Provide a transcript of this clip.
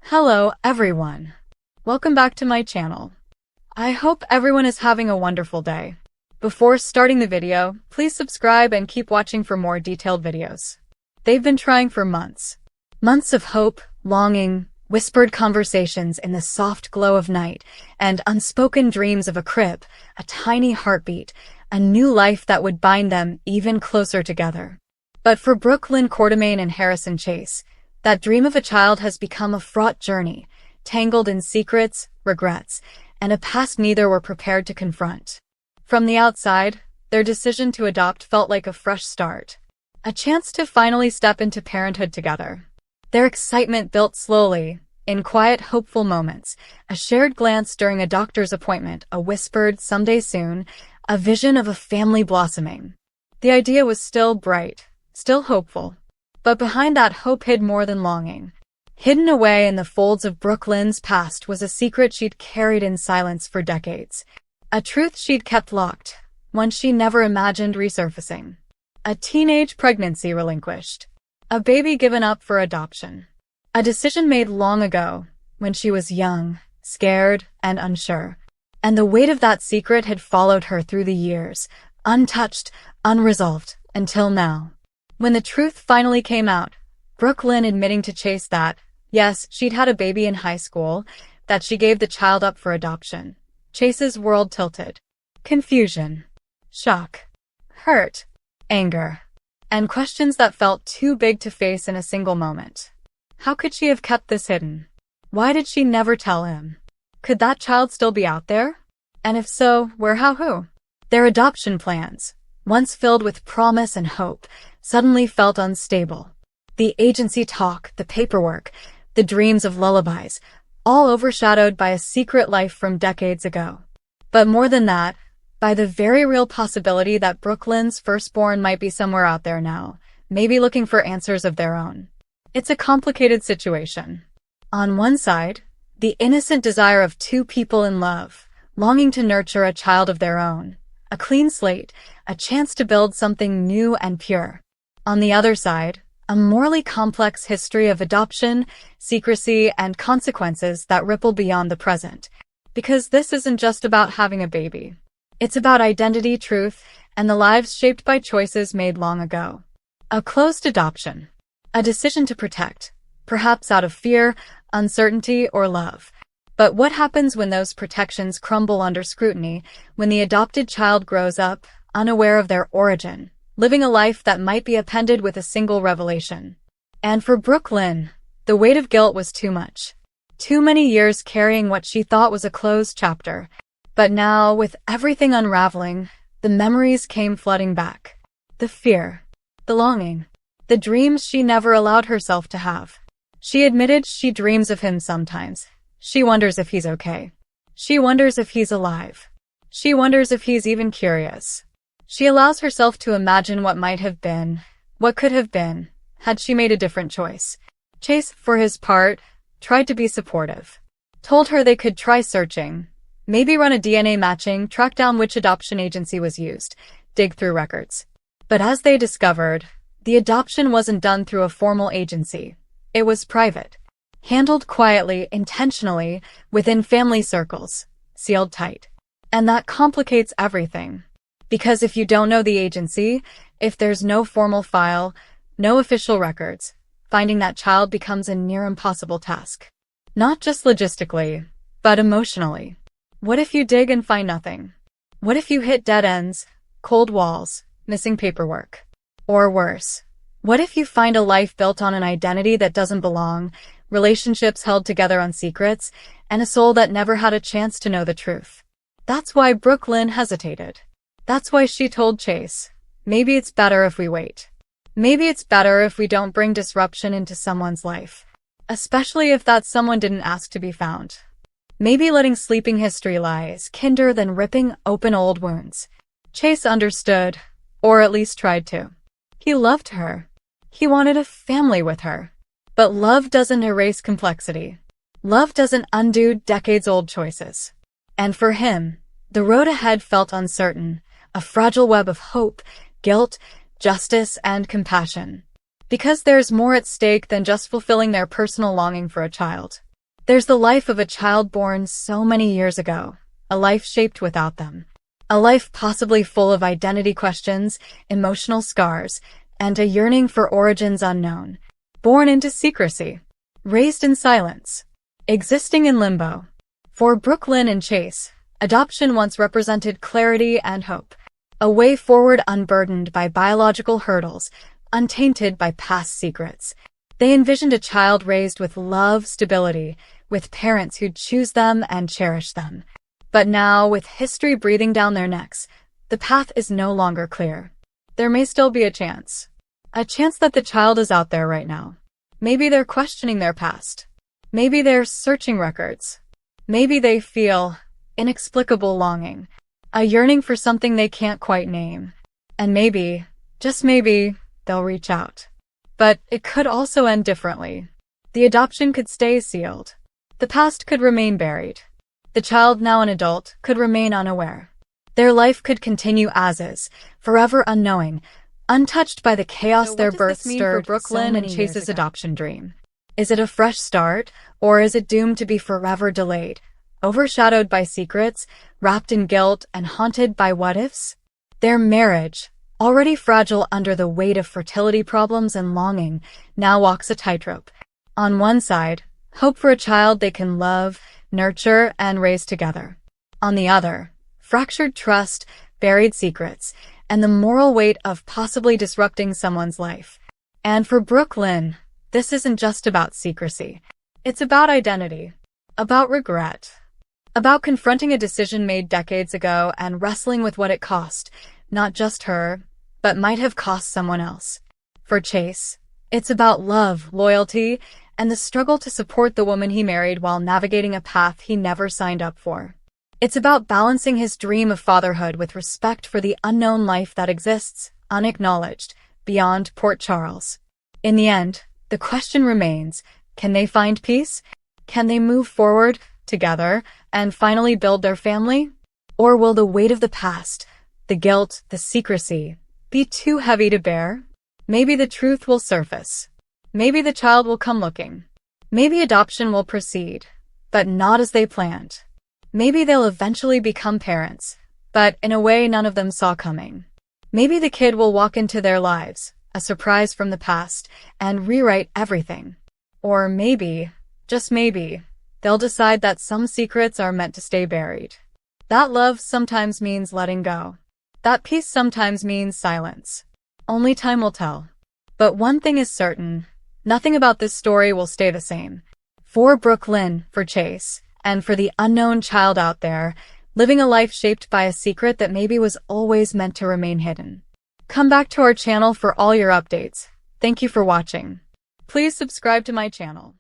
Hello, everyone. Welcome back to my channel. I hope everyone is having a wonderful day. Before starting the video, please subscribe and keep watching for more detailed videos. They've been trying for months. Months of hope, longing, whispered conversations in the soft glow of night, and unspoken dreams of a crib, a tiny heartbeat, a new life that would bind them even closer together. But for Brook Lynn and Harrison Chase, that dream of a child has become a fraught journey, tangled in secrets, regrets, and a past neither were prepared to confront. From the outside, their decision to adopt felt like a fresh start, a chance to finally step into parenthood together. Their excitement built slowly, in quiet, hopeful moments, a shared glance during a doctor's appointment, a whispered "someday soon," a vision of a family blossoming. The idea was still bright, still hopeful. But behind that hope hid more than longing. Hidden away in the folds of Brook Lynn's past was a secret she'd carried in silence for decades. A truth she'd kept locked, one she never imagined resurfacing. A teenage pregnancy relinquished. A baby given up for adoption. A decision made long ago, when she was young, scared, and unsure. And the weight of that secret had followed her through the years, untouched, unresolved, until now. When the truth finally came out, Brook Lynn admitting to Chase that, yes, she'd had a baby in high school, that she gave the child up for adoption. Chase's world tilted. Confusion. Shock. Hurt. Anger. And questions that felt too big to face in a single moment. How could she have kept this hidden? Why did she never tell him? Could that child still be out there? And if so, where, how, who? Their adoption plans, once filled with promise and hope, suddenly felt unstable. The agency talk, the paperwork, the dreams of lullabies, all overshadowed by a secret life from decades ago. But more than that, by the very real possibility that Brook Lynn's firstborn might be somewhere out there now, maybe looking for answers of their own. It's a complicated situation. On one side, the innocent desire of two people in love, longing to nurture a child of their own, a clean slate, a chance to build something new and pure. On the other side, a morally complex history of adoption, secrecy, and consequences that ripple beyond the present. Because this isn't just about having a baby. It's about identity, truth, and the lives shaped by choices made long ago. A closed adoption. A decision to protect, perhaps out of fear, uncertainty, or love. But what happens when those protections crumble under scrutiny, when the adopted child grows up, unaware of their origin, living a life that might be appended with a single revelation? And for Brook Lynn, the weight of guilt was too much. Too many years carrying what she thought was a closed chapter. But now, with everything unraveling, the memories came flooding back. The fear, the longing, the dreams she never allowed herself to have. She admitted she dreams of him sometimes. She wonders if he's okay. She wonders if he's alive. She wonders if he's even curious. She allows herself to imagine what might have been, what could have been, had she made a different choice. Chase, for his part, tried to be supportive. Told her they could try searching, maybe run a DNA matching, track down which adoption agency was used, dig through records. But as they discovered, the adoption wasn't done through a formal agency. It was private. Handled quietly, intentionally, within family circles, sealed tight. And that complicates everything. Because if you don't know the agency, if there's no formal file, no official records, finding that child becomes a near impossible task. Not just logistically, but emotionally. What if you dig and find nothing? What if you hit dead ends, cold walls, missing paperwork? Or worse, what if you find a life built on an identity that doesn't belong, relationships held together on secrets, and a soul that never had a chance to know the truth? That's why Brook Lynn hesitated. That's why she told Chase, maybe it's better if we wait. Maybe it's better if we don't bring disruption into someone's life. Especially if that someone didn't ask to be found. Maybe letting sleeping history lie is kinder than ripping open old wounds. Chase understood, or at least tried to. He loved her. He wanted a family with her. But love doesn't erase complexity. Love doesn't undo decades-old choices. And for him, the road ahead felt uncertain, a fragile web of hope, guilt, justice, and compassion. Because there's more at stake than just fulfilling their personal longing for a child. There's the life of a child born so many years ago, a life shaped without them. A life possibly full of identity questions, emotional scars, and a yearning for origins unknown. Born into secrecy, raised in silence, existing in limbo. For Brook Lynn and Chase, adoption once represented clarity and hope, a way forward unburdened by biological hurdles, untainted by past secrets. They envisioned a child raised with love, stability, with parents who'd choose them and cherish them. But now, with history breathing down their necks, the path is no longer clear. There may still be a chance. A chance that the child is out there right now. Maybe they're questioning their past. Maybe they're searching records. Maybe they feel inexplicable longing, a yearning for something they can't quite name. And maybe, just maybe, they'll reach out. But it could also end differently. The adoption could stay sealed. The past could remain buried. The child, now an adult, could remain unaware. Their life could continue as is, forever unknowing, untouched by the chaos their birth stirred. For Brook Lynn and Chase's adoption dream? Is it a fresh start, or is it doomed to be forever delayed, overshadowed by secrets, wrapped in guilt, and haunted by what-ifs? Their marriage, already fragile under the weight of fertility problems and longing, now walks a tightrope. On one side, hope for a child they can love, nurture, and raise together. On the other, fractured trust, buried secrets, and the moral weight of possibly disrupting someone's life. And for Brook Lynn, this isn't just about secrecy. It's about identity, about regret, about confronting a decision made decades ago and wrestling with what it cost, not just her, but might have cost someone else. For Chase, it's about love, loyalty, and the struggle to support the woman he married while navigating a path he never signed up for. It's about balancing his dream of fatherhood with respect for the unknown life that exists, unacknowledged, beyond Port Charles. In the end, the question remains, can they find peace? Can they move forward, together, and finally build their family? Or will the weight of the past, the guilt, the secrecy, be too heavy to bear? Maybe the truth will surface. Maybe the child will come looking. Maybe adoption will proceed, but not as they planned. Maybe they'll eventually become parents, but in a way none of them saw coming. Maybe the kid will walk into their lives, a surprise from the past, and rewrite everything. Or maybe, just maybe, they'll decide that some secrets are meant to stay buried. That love sometimes means letting go. That peace sometimes means silence. Only time will tell. But one thing is certain, nothing about this story will stay the same. For Brook Lynn, for Chase, and for the unknown child out there, living a life shaped by a secret that maybe was always meant to remain hidden. Come back to our channel for all your updates. Thank you for watching. Please subscribe to my channel.